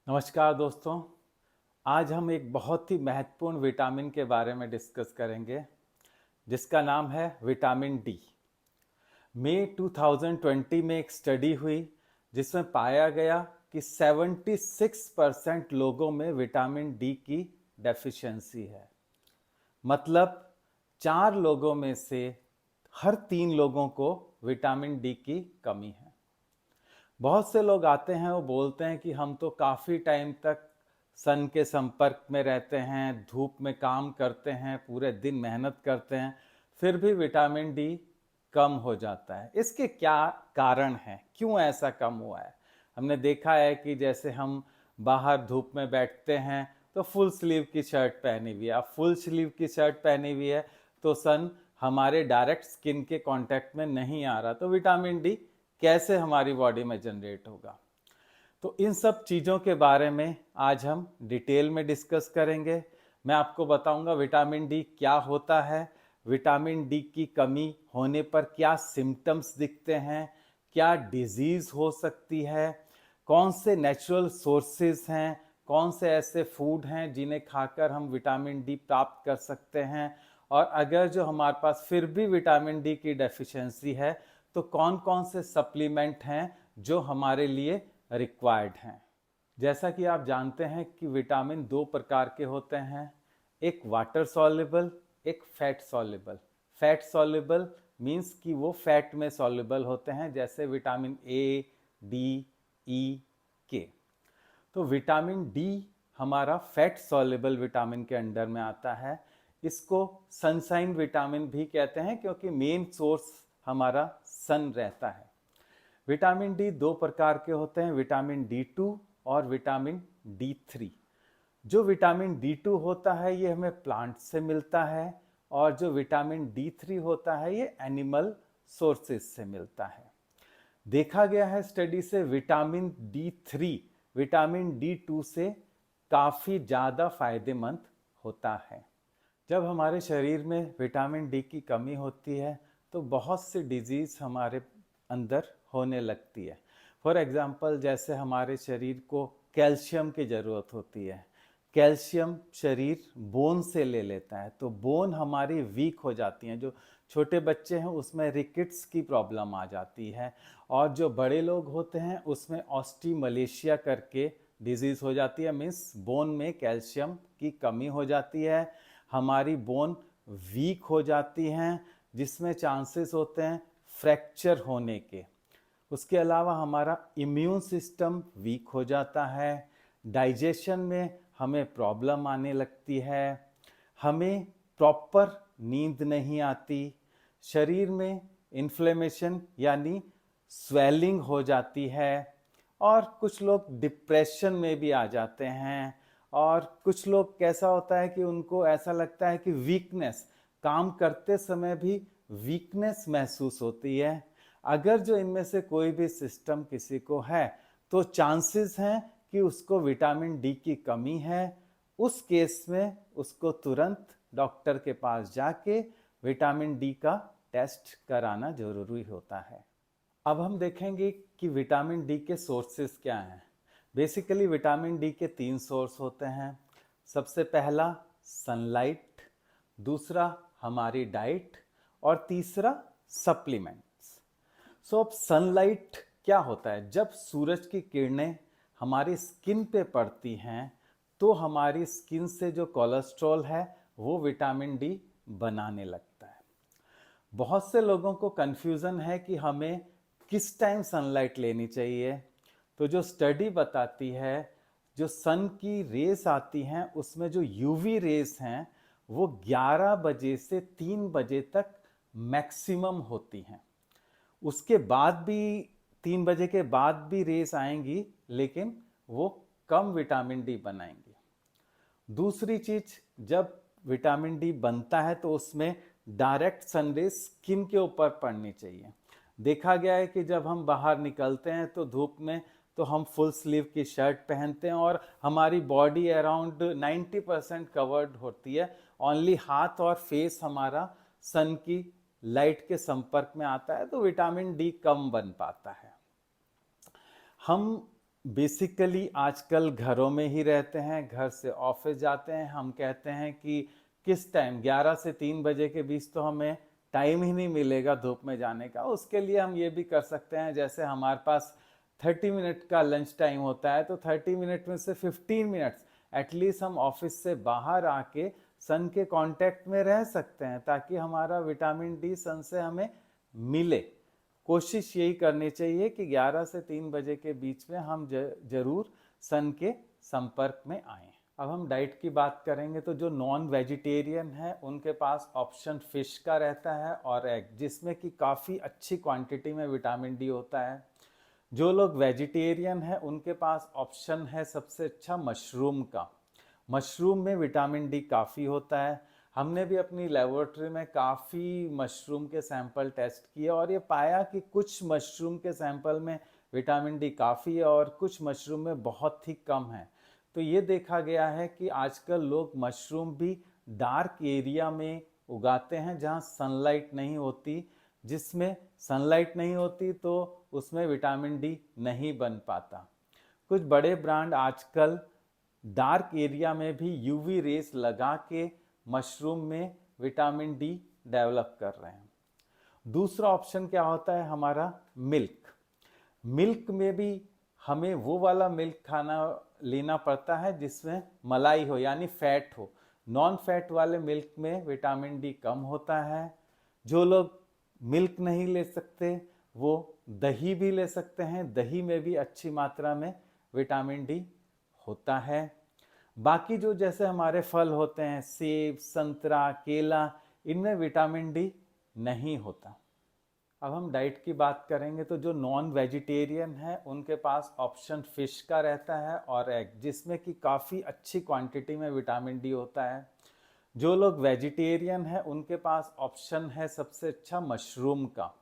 नमस्कार दोस्तों। आज हम एक बहुत ही महत्वपूर्ण विटामिन के बारे में डिस्कस करेंगे जिसका नाम है विटामिन डी। मई 2020 में एक स्टडी हुई जिसमें पाया गया कि 76% लोगों में विटामिन डी की डेफिशिएंसी है। मतलब 4 लोगों में से हर 3 लोगों को विटामिन डी की कमी है। बहुत से लोग आते हैं, वो बोलते हैं कि हम तो काफ़ी टाइम तक सन के संपर्क में रहते हैं, धूप में काम करते हैं, पूरे दिन मेहनत करते हैं, फिर भी विटामिन डी कम हो जाता है। इसके क्या कारण हैं, क्यों ऐसा कम हुआ है? हमने देखा है कि जैसे हम बाहर धूप में बैठते हैं तो फुल स्लीव की शर्ट पहनी हुई है। अब फुल स्लीव की शर्ट पहनी हुई है तो सन हमारे डायरेक्ट स्किन के कांटेक्ट में नहीं आ रहा, तो विटामिन डी कैसे हमारी बॉडी में जनरेट होगा? तो इन सब चीज़ों के बारे में आज हम डिटेल में डिस्कस करेंगे। मैं आपको बताऊंगा विटामिन डी क्या होता है, विटामिन डी की कमी होने पर क्या सिम्टम्स दिखते हैं, क्या डिजीज़ हो सकती है, कौन से नेचुरल सोर्सेज हैं, कौन से ऐसे फूड हैं जिन्हें खाकर हम विटामिन डी प्राप्त कर सकते हैं, और अगर जो हमारे पास फिर भी विटामिन डी की डेफिशिएंसी है तो कौन कौन से सप्लीमेंट हैं जो हमारे लिए रिक्वायर्ड हैं। जैसा कि आप जानते हैं कि विटामिन 2 प्रकार के होते हैं, एक वाटर सॉल्युबल, एक fat soluble. Fat soluble means कि वो फैट में सॉल्युबल होते हैं, जैसे विटामिन ए, डी, ई, के। तो विटामिन डी हमारा फैट सॉल्युबल विटामिन के अंडर में आता है। इसको सनशाइन विटामिन भी कहते हैं क्योंकि मेन सोर्स हमारा सन रहता है। विटामिन डी 2 प्रकार के होते हैं, विटामिन डी 2 और विटामिन डी 3। जो विटामिन डी 2 होता है ये हमें प्लांट से मिलता है, और जो विटामिन डी 3 होता है ये एनिमल सोर्सेज से मिलता है। देखा गया है स्टडी से विटामिन डी 3 विटामिन डी 2 से काफ़ी ज़्यादा फायदेमंद होता है। जब हमारे शरीर में विटामिन डी की कमी होती है तो बहुत सी डिजीज़ हमारे अंदर होने लगती है। फॉर एग्ज़ाम्पल, जैसे हमारे शरीर को कैल्शियम की ज़रूरत होती है। कैल्शियम शरीर बोन से ले लेता है, तो बोन हमारी वीक हो जाती हैं। जो छोटे बच्चे हैं उसमें रिकेट्स की प्रॉब्लम आ जाती है, और जो बड़े लोग होते हैं उसमें ऑस्टिमलेशिया करके डिजीज़ हो जाती है। मीन्स बोन में कैल्शियम की कमी हो जाती है, हमारी बोन वीक हो जाती हैं, जिसमें चांसेस होते हैं फ्रैक्चर होने के। उसके अलावा हमारा इम्यून सिस्टम वीक हो जाता है, डाइजेशन में हमें प्रॉब्लम आने लगती है, हमें प्रॉपर नींद नहीं आती, शरीर में इन्फ्लेमेशन यानी स्वेलिंग हो जाती है, और कुछ लोग डिप्रेशन में भी आ जाते हैं। और कुछ लोग कैसा होता है कि उनको ऐसा लगता है कि वीकनेस, काम करते समय भी वीकनेस महसूस होती है। अगर जो इनमें से कोई भी सिस्टम किसी को है तो चांसेस हैं कि उसको विटामिन डी की कमी है। उस केस में उसको तुरंत डॉक्टर के पास जाके विटामिन डी का टेस्ट कराना जरूरी होता है। अब हम देखेंगे कि विटामिन डी के सोर्सेस क्या हैं। बेसिकली विटामिन डी के 3 सोर्स होते हैं। सबसे पहला सनलाइट, दूसरा हमारी डाइट, और तीसरा सप्लीमेंट्स। सो अब सनलाइट क्या होता है? जब सूरज की किरणें हमारी स्किन पे पड़ती हैं तो हमारी स्किन से जो कोलेस्ट्रॉल है वो विटामिन डी बनाने लगता है। बहुत से लोगों को कन्फ्यूज़न है कि हमें किस टाइम सनलाइट लेनी चाहिए। तो जो स्टडी बताती है, जो सन की रेस आती हैं उसमें जो यूवी रेस हैं वो 11 बजे से 3 बजे तक मैक्सिमम होती हैं। उसके बाद भी 3 बजे के बाद भी रेस आएंगी, लेकिन वो कम विटामिन डी बनाएंगी। दूसरी चीज, जब विटामिन डी बनता है तो उसमें डायरेक्ट सनरेज स्किन के ऊपर पड़नी चाहिए। देखा गया है कि जब हम बाहर निकलते हैं तो धूप में, तो हम फुल स्लीव की शर्ट पहनते हैं और हमारी बॉडी अराउंड 90% कवर्ड होती है। ओनली हाथ और फेस हमारा सन की लाइट के संपर्क में आता है, तो विटामिन डी कम बन पाता है। हम बेसिकली आजकल घरों में ही रहते हैं, घर से ऑफिस जाते हैं। हम कहते हैं कि किस टाइम 11 से 3 बजे के बीच तो हमें टाइम ही नहीं मिलेगा धूप में जाने का। उसके लिए हम ये भी कर सकते हैं, जैसे हमारे पास 30 मिनट का लंच टाइम होता है, तो 30 मिनट में से 15 मिनट्स एटलीस्ट हम ऑफिस से बाहर आके सन के कांटेक्ट में रह सकते हैं, ताकि हमारा विटामिन डी सन से हमें मिले। कोशिश यही करनी चाहिए कि 11 से 3 बजे के बीच में हम जरूर सन के संपर्क में आएं। अब हम डाइट की बात करेंगे, तो जो नॉन वेजिटेरियन है उनके पास ऑप्शन फिश का रहता है और एग, जिसमें कि काफ़ी अच्छी क्वांटिटी में विटामिन डी होता है। जो लोग वेजिटेरियन हैं उनके पास ऑप्शन है सबसे अच्छा मशरूम का। मशरूम में विटामिन डी काफ़ी होता है। हमने भी अपनी लेबोरेटरी में काफ़ी मशरूम के सैंपल टेस्ट किए और ये पाया कि कुछ मशरूम के सैंपल में विटामिन डी काफ़ी है और कुछ मशरूम में बहुत ही कम है। तो ये देखा गया है कि आजकल लोग मशरूम भी डार्क एरिया में उगाते हैं जहाँ सनलाइट नहीं होती। जिसमें सनलाइट नहीं होती तो उसमें विटामिन डी नहीं बन पाता। कुछ बड़े ब्रांड आजकल डार्क एरिया में भी यूवी रेस लगा के मशरूम में विटामिन डी डेवलप कर रहे हैं। दूसरा ऑप्शन क्या होता है हमारा मिल्क। मिल्क में भी हमें वो वाला मिल्क खाना लेना पड़ता है जिसमें मलाई हो, यानी फैट हो। नॉन फैट वाले मिल्क में विटामिन डी कम होता है। जो लोग मिल्क नहीं ले सकते वो दही भी ले सकते हैं, दही में भी अच्छी मात्रा में विटामिन डी होता है। बाकी जो जैसे हमारे फल होते हैं, सेब, संतरा, केला, इनमें विटामिन डी नहीं होता। अब हम डाइट की बात करेंगे, तो जो नॉन वेजिटेरियन है उनके पास ऑप्शन फिश का रहता है और एग, जिसमें कि काफ़ी अच्छी क्वांटिटी में विटामिन डी होता है। जो लोग वेजिटेरियन हैं उनके पास ऑप्शन है सबसे अच्छा मशरूम का।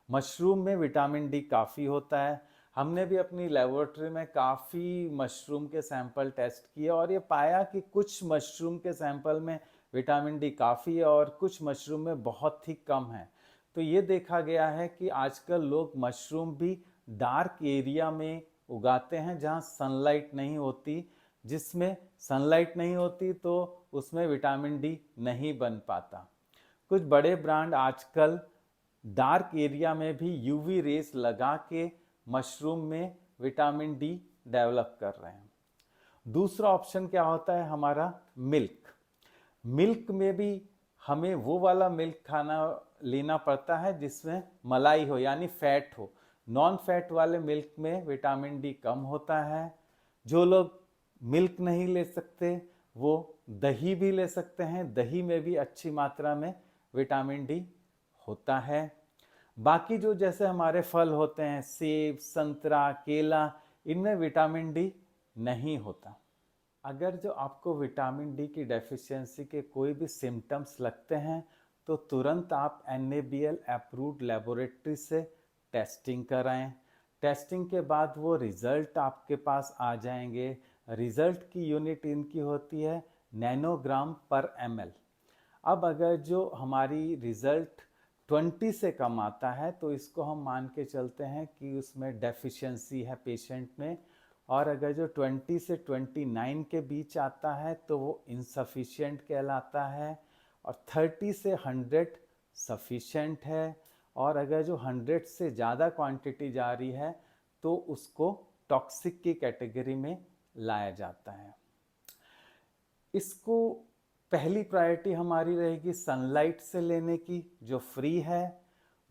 मशरूम में विटामिन डी काफ़ी होता है। हमने भी अपनी लेबोरेटरी में काफ़ी मशरूम के सैंपल टेस्ट किए और ये पाया कि कुछ मशरूम के सैंपल में विटामिन डी काफ़ी है और कुछ मशरूम में बहुत ही कम है। तो ये देखा गया है कि आजकल लोग मशरूम भी डार्क एरिया में उगाते हैं जहाँ सनलाइट नहीं होती। जिसमें सनलाइट नहीं होती तो उसमें विटामिन डी नहीं बन पाता। कुछ बड़े ब्रांड आजकल डार्क एरिया में भी यूवी रेस लगा के मशरूम में विटामिन डी डेवलप कर रहे हैं। दूसरा ऑप्शन क्या होता है हमारा मिल्क। मिल्क में भी हमें वो वाला मिल्क खाना लेना पड़ता है जिसमें मलाई हो, यानी फैट हो। नॉन फैट वाले मिल्क में विटामिन डी कम होता है। जो लोग मिल्क नहीं ले सकते वो दही भी ले सकते हैं, दही में भी अच्छी मात्रा में विटामिन डी होता है। बाकी जो जैसे हमारे फल होते हैं, सेब, संतरा, केला, इनमें विटामिन डी नहीं होता। अगर जो आपको विटामिन डी की डेफिशिएंसी के कोई भी सिम्टम्स लगते हैं तो तुरंत आप NABL अप्रूव्ड लेबोरेटरी से टेस्टिंग कराएं। टेस्टिंग के बाद वो रिज़ल्ट आपके पास आ जाएंगे। रिज़ल्ट की यूनिट इनकी होती है नैनोग्राम पर ml। अब अगर जो हमारी रिज़ल्ट 20 से कम आता है तो इसको हम मान के चलते हैं कि उसमें डेफिशिएंसी है पेशेंट में, और अगर जो 20 से 29 के बीच आता है तो वो इनसफिशिएंट कहलाता है, और 30 से 100 सफिशिएंट है, और अगर जो 100 से ज़्यादा क्वांटिटी जा रही है तो उसको टॉक्सिक की कैटेगरी में लाया जाता है। इसको पहली प्रायोरिटी हमारी रहेगी सनलाइट से लेने की जो फ्री है।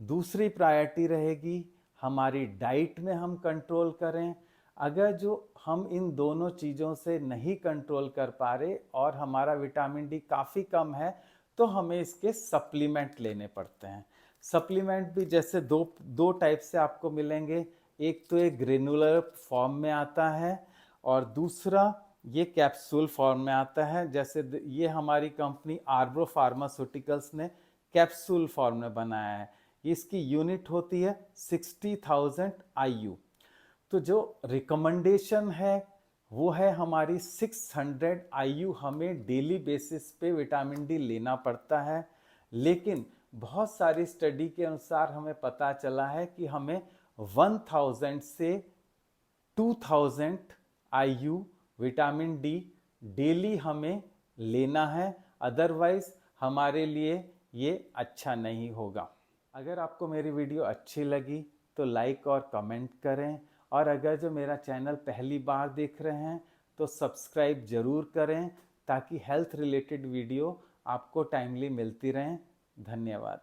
दूसरी प्रायोरिटी रहेगी हमारी डाइट में हम कंट्रोल करें। अगर जो हम इन दोनों चीज़ों से नहीं कंट्रोल कर पा रहे और हमारा विटामिन डी काफ़ी कम है तो हमें इसके सप्लीमेंट लेने पड़ते हैं। सप्लीमेंट भी जैसे दो टाइप से आपको मिलेंगे। एक तो एक ग्रेनुलर फॉर्म में आता है और दूसरा ये कैप्सूल फॉर्म में आता है। जैसे ये हमारी कंपनी आर्ब्रो फार्मास्यूटिकल्स ने कैप्सूल फॉर्म में बनाया है। इसकी यूनिट होती है 60,000 IU। तो जो रिकमेंडेशन है वो है हमारी 600 IU हमें डेली बेसिस पे विटामिन डी लेना पड़ता है। लेकिन बहुत सारी स्टडी के अनुसार हमें पता चला है कि हमें 1000 से 2000 IU विटामिन डी डेली हमें लेना है, अदरवाइज हमारे लिए ये अच्छा नहीं होगा। अगर आपको मेरी वीडियो अच्छी लगी तो लाइक और कमेंट करें, और अगर जो मेरा चैनल पहली बार देख रहे हैं तो सब्सक्राइब ज़रूर करें, ताकि हेल्थ रिलेटेड वीडियो आपको टाइमली मिलती रहें। धन्यवाद।